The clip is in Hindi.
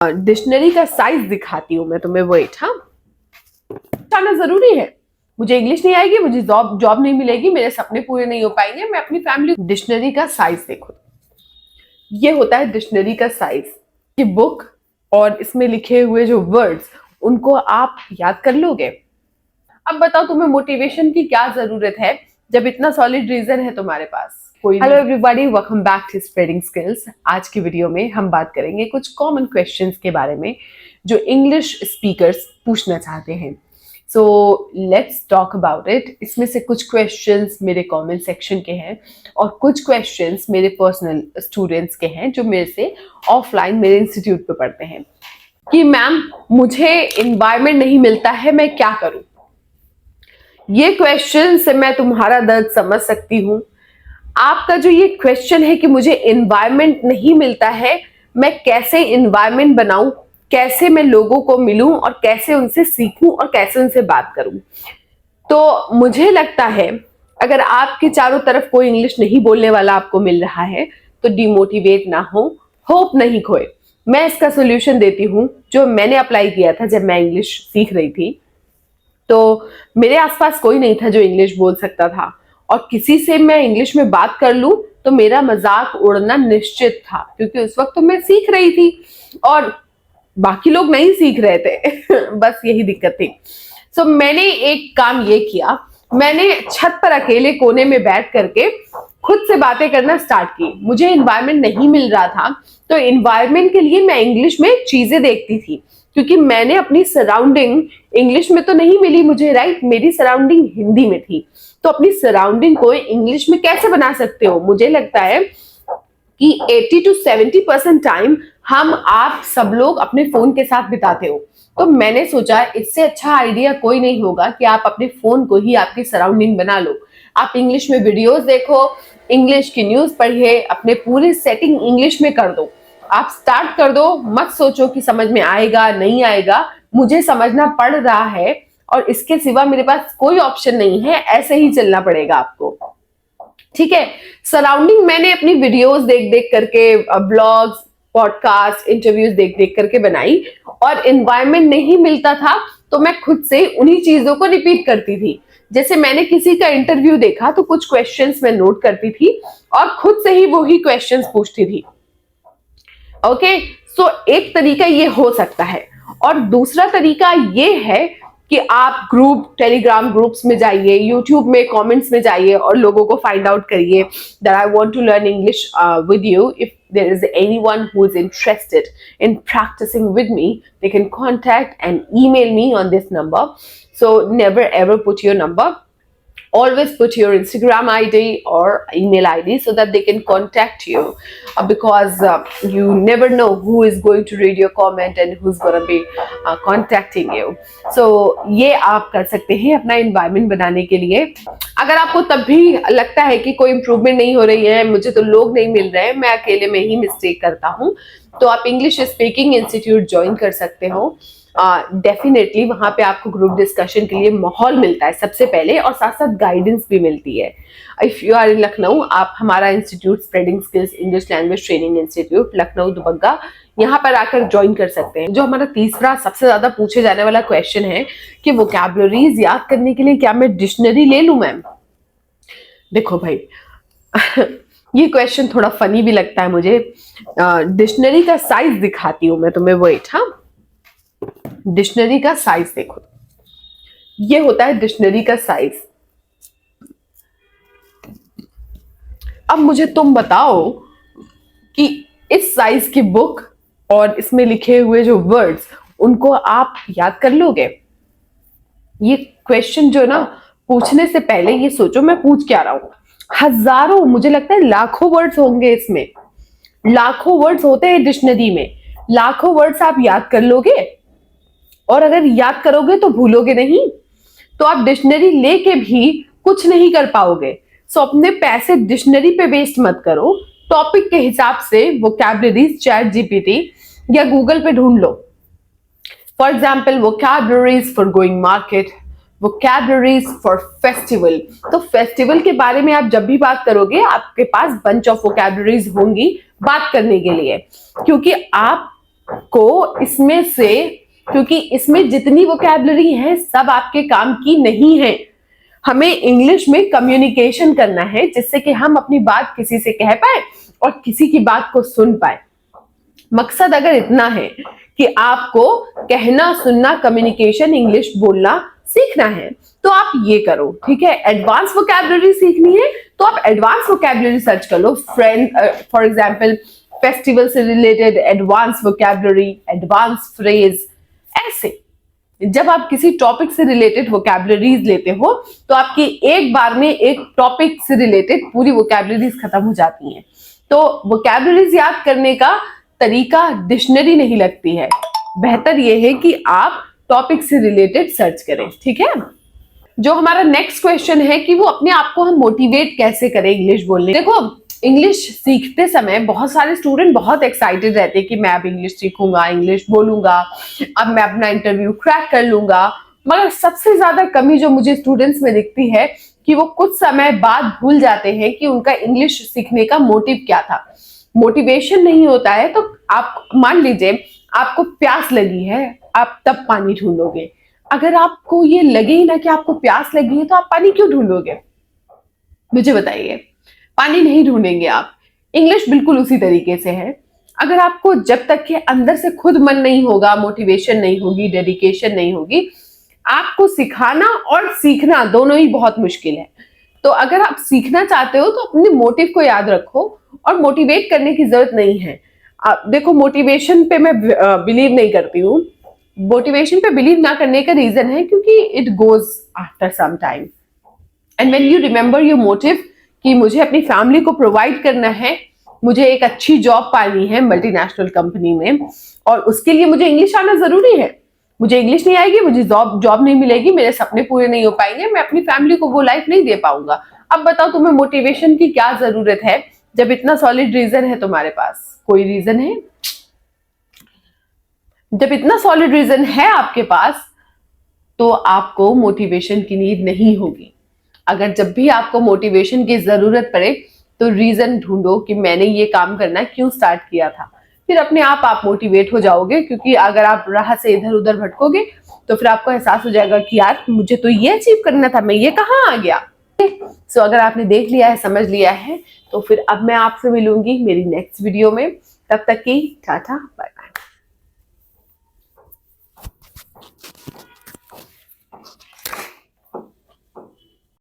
डिक्शनरी का साइज दिखाती हूँ मैं तुम्हें। वेट, हाँ, आना जरूरी है। मुझे इंग्लिश नहीं आएगी, मुझे जॉब नहीं मिलेगी, मेरे सपने पूरे नहीं हो पाएंगे, मैं अपनी फैमिली। डिक्शनरी का साइज देखो, ये होता है डिक्शनरी का साइज की बुक, और इसमें लिखे हुए जो वर्ड्स उनको आप याद कर लोगे। अब बताओ तुम्हें मोटिवेशन की क्या जरूरत है जब इतना सॉलिड रीजन है तुम्हारे पास। Hello everybody, welcome back to spreading skills. आज की वीडियो में हम बात करेंगे कुछ कॉमन क्वेश्चंस के बारे में जो इंग्लिश स्पीकर्स पूछना चाहते हैं। So let's talk about it. इसमें से कुछ क्वेश्चंस मेरे कमेंट सेक्शन के हैं और कुछ क्वेश्चंस मेरे पर्सनल स्टूडेंट्स के हैं जो मेरे से ऑफलाइन मेरे इंस्टीट्यूट पे पढ़ते हैं कि मैम मुझे एनवायरनमेंट नहीं मिलता है, मैं क्या करूं। ये क्वेश्चन से मैं तुम्हारा दर्द समझ सकती हूँ। आपका जो ये क्वेश्चन है कि मुझे एनवायरनमेंट नहीं मिलता है, मैं कैसे एनवायरनमेंट बनाऊं, कैसे मैं लोगों को मिलूं और कैसे उनसे सीखूं और कैसे उनसे बात करूं। तो मुझे लगता है अगर आपके चारों तरफ कोई इंग्लिश नहीं बोलने वाला आपको मिल रहा है तो डिमोटिवेट ना हो, होप नहीं खोए। मैं इसका सोल्यूशन देती हूं जो मैंने अप्लाई किया था जब मैं इंग्लिश सीख रही थी। तो मेरे आसपास कोई नहीं था जो इंग्लिश बोल सकता था, और किसी से मैं इंग्लिश में बात कर लूं तो मेरा मजाक उड़ना निश्चित था, क्योंकि उस वक्त तो मैं सीख रही थी और बाकी लोग नहीं सीख रहे थे बस यही दिक्कत थी। सो मैंने एक काम ये किया, मैंने छत पर अकेले कोने में बैठ करके खुद से बातें करना स्टार्ट की। मुझे एनवायरनमेंट नहीं मिल रहा था, तो एनवायरनमेंट के लिए मैं इंग्लिश में चीजें देखती थी, क्योंकि मैंने अपनी सराउंडिंग इंग्लिश में तो नहीं मिली मुझे, राइट, मेरी सराउंडिंग हिंदी में थी। तो अपनी सराउंडिंग को इंग्लिश में कैसे बना सकते हो। मुझे लगता है कि 80 to 70% टाइम हम आप सब लोग अपने फोन के साथ बिताते हो। तो मैंने सोचा इससे अच्छा आइडिया कोई नहीं होगा कि आप अपने फोन को ही आपकी सराउंडिंग बना लो। आप इंग्लिश में वीडियोस देखो, इंग्लिश की न्यूज पढ़िए, अपने पूरी सेटिंग इंग्लिश में कर दो। आप स्टार्ट कर दो, मत सोचो कि समझ में आएगा नहीं आएगा, मुझे समझना पड़ रहा है और इसके सिवा मेरे पास कोई ऑप्शन नहीं है, ऐसे ही चलना पड़ेगा आपको, ठीक है। सराउंडिंग मैंने अपनी वीडियोस देख देख करके, ब्लॉग्स, पॉडकास्ट, इंटरव्यूज देख देख करके बनाई, और एनवायरनमेंट नहीं मिलता था तो मैं खुद से उन्हीं चीजों को रिपीट करती थी। जैसे मैंने किसी का इंटरव्यू देखा तो कुछ क्वेश्चंस मैं नोट करती थी और खुद से ही वही क्वेश्चंस पूछती थी। ओके, सो एक तरीका ये हो सकता है, और दूसरा तरीका ये है कि आप ग्रुप, टेलीग्राम ग्रुप्स में जाइए, यूट्यूब में कमेंट्स में जाइए और लोगों को फाइंड आउट करिए that I want to learn English with you. If there is anyone who is interested in practicing with me, they can contact and email me on this number. So never ever put your number, always put your Instagram ID or email ID so that they can contact you, because you never know who is going to read your comment and who's going to be contacting you. So ये आप कर सकते हैं अपना environment बनाने के लिए। अगर आपको तब भी लगता है कि कोई इम्प्रूवमेंट नहीं हो रही है, मुझे तो लोग नहीं मिल रहे हैं, मैं अकेले में ही मिस्टेक करता हूँ, तो आप इंग्लिश स्पीकिंग इंस्टीट्यूट ज्वाइन कर सकते हो। डेफिनेटली वहां पे आपको ग्रुप डिस्कशन के लिए माहौल मिलता है सबसे पहले, और साथ साथ गाइडेंस भी मिलती है। If you are in Lucknow, आप हमारा institute spreading skills English language training institute Lucknow Dubagga, यहाँ पर आकर ज्वाइन कर सकते हैं। जो हमारा तीसरा सबसे ज्यादा पूछे जाने वाला क्वेश्चन है कि वोकैबुलरीज याद करने के लिए क्या मैं डिक्शनरी ले लूं मैम। देखो भाई ये क्वेश्चन थोड़ा फनी भी लगता है मुझे। डिक्शनरी का साइज दिखाती हूं मैं तुम्हें। वेट, हाँ, डिक्शनरी का साइज देखो, ये होता है डिक्शनरी का साइज। अब मुझे तुम बताओ कि इस साइज की बुक और इसमें लिखे हुए जो वर्ड्स उनको आप याद कर लोगे। ये क्वेश्चन जो ना, पूछने से पहले ये सोचो मैं पूछ क्या रहा हूं। हजारों, मुझे लगता है लाखों वर्ड्स होंगे इसमें, लाखों वर्ड्स होते हैं डिक्शनरी में। लाखों वर्ड्स आप याद कर लोगे, और अगर याद करोगे तो भूलोगे नहीं, तो आप डिक्शनरी लेके भी कुछ नहीं कर पाओगे। सो अपने पैसे डिक्शनरी पे वेस्ट मत करो, टॉपिक के हिसाब से वोकैबुलरीज चैट जीपीटी या गूगल पे ढूंढ लो। For example, vocabularies for going market, vocabularies for festival. तो फेस्टिवल के बारे में आप जब भी बात करोगे आपके पास बंच ऑफ वोकैबुलरीज होंगी बात करने के लिए, क्योंकि आप को इसमें से, क्योंकि इसमें जितनी वोकैबुलरी है सब आपके काम की नहीं है। हमें इंग्लिश में कम्युनिकेशन करना है जिससे कि हम अपनी बात किसी से कह पाए और किसी की बात को सुन पाए। मकसद अगर इतना है कि आपको कहना, सुनना, कम्युनिकेशन, इंग्लिश बोलना सीखना है तो आप ये करो, ठीक है। एडवांस वोकैबुलरी सीखनी है तो आप एडवांस वोकैबुलरी सर्च कर लो। फ्रेंड, फॉर एग्जांपल फेस्टिवल से related advance vocabulary, advance phrase, ऐसे जब आप किसी टॉपिक से रिलेटेड वोकैबुलरीज लेते हो तो आपकी एक बार में एक टॉपिक से रिलेटेड पूरी वोकैबुलरीज खत्म हो जाती हैं। तो वोकैबुलरीज याद करने का तरीका डिक्शनरी नहीं लगती है, बेहतर यह है कि आप टॉपिक से रिलेटेड सर्च करें, ठीक है। जो हमारा नेक्स्ट क्वेश्चन है कि वो अपने आप को हम मोटिवेट कैसे करें इंग्लिश बोलने। देखो, इंग्लिश सीखते समय बहुत सारे स्टूडेंट बहुत एक्साइटेड रहते हैं कि मैं अब इंग्लिश सीखूंगा, इंग्लिश बोलूंगा, अब मैं अपना इंटरव्यू क्रैक कर लूंगा। मगर सबसे ज्यादा कमी जो मुझे स्टूडेंट्स में दिखती है कि वो कुछ समय बाद भूल जाते हैं कि उनका इंग्लिश सीखने का मोटिव क्या था। मोटिवेशन नहीं होता है तो आप मान लीजिए आपको प्यास लगी है, आप तब पानी ढूंढोगे। अगर आपको ये लगे ही ना कि आपको प्यास लगी है तो आप पानी क्यों ढूंढोगे? मुझे बताइए, पानी नहीं ढूंढेंगे आप। इंग्लिश बिल्कुल उसी तरीके से है। अगर आपको जब तक के अंदर से खुद मन नहीं होगा, मोटिवेशन नहीं होगी, डेडिकेशन नहीं होगी, आपको सिखाना और सीखना दोनों ही बहुत मुश्किल है। तो अगर आप सीखना चाहते हो तो अपने मोटिव को याद रखो और मोटिवेट करने की जरूरत नहीं है। देखो, मोटिवेशन पे मैं बिलीव नहीं करती हूँ। मोटिवेशन पे बिलीव ना करने का रीजन है क्योंकि it goes after some time and when you remember your motive कि मुझे अपनी फैमिली को प्रोवाइड करना है, मुझे एक अच्छी जॉब पानी है मल्टीनेशनल कंपनी में, और उसके लिए मुझे इंग्लिश आना जरूरी है। मुझे इंग्लिश नहीं आएगी, मुझे जॉब नहीं मिलेगी, मेरे सपने पूरे नहीं हो पाएंगे, मैं अपनी फैमिली को वो लाइफ नहीं दे पाऊंगा। अब बताओ तुम्हें मोटिवेशन की क्या जरूरत है जब इतना सॉलिड रीजन है तुम्हारे पास? कोई रीजन है? जब इतना सॉलिड रीजन है आपके पास तो आपको मोटिवेशन की नीड नहीं होगी। अगर जब भी आपको मोटिवेशन की जरूरत पड़े तो रीजन ढूंढो कि मैंने ये काम करना क्यों स्टार्ट किया था, फिर अपने आप मोटिवेट हो जाओगे। क्योंकि अगर आप राह से इधर उधर भटकोगे तो फिर आपको एहसास हो जाएगा कि यार मुझे तो ये अचीव करना था, मैं ये कहाँ आ गया। सो अगर आपने देख लिया है, समझ लिया है, तो फिर अब मैं आपसे मिलूंगी मेरी नेक्स्ट वीडियो में। तब तक की टाटा बाय।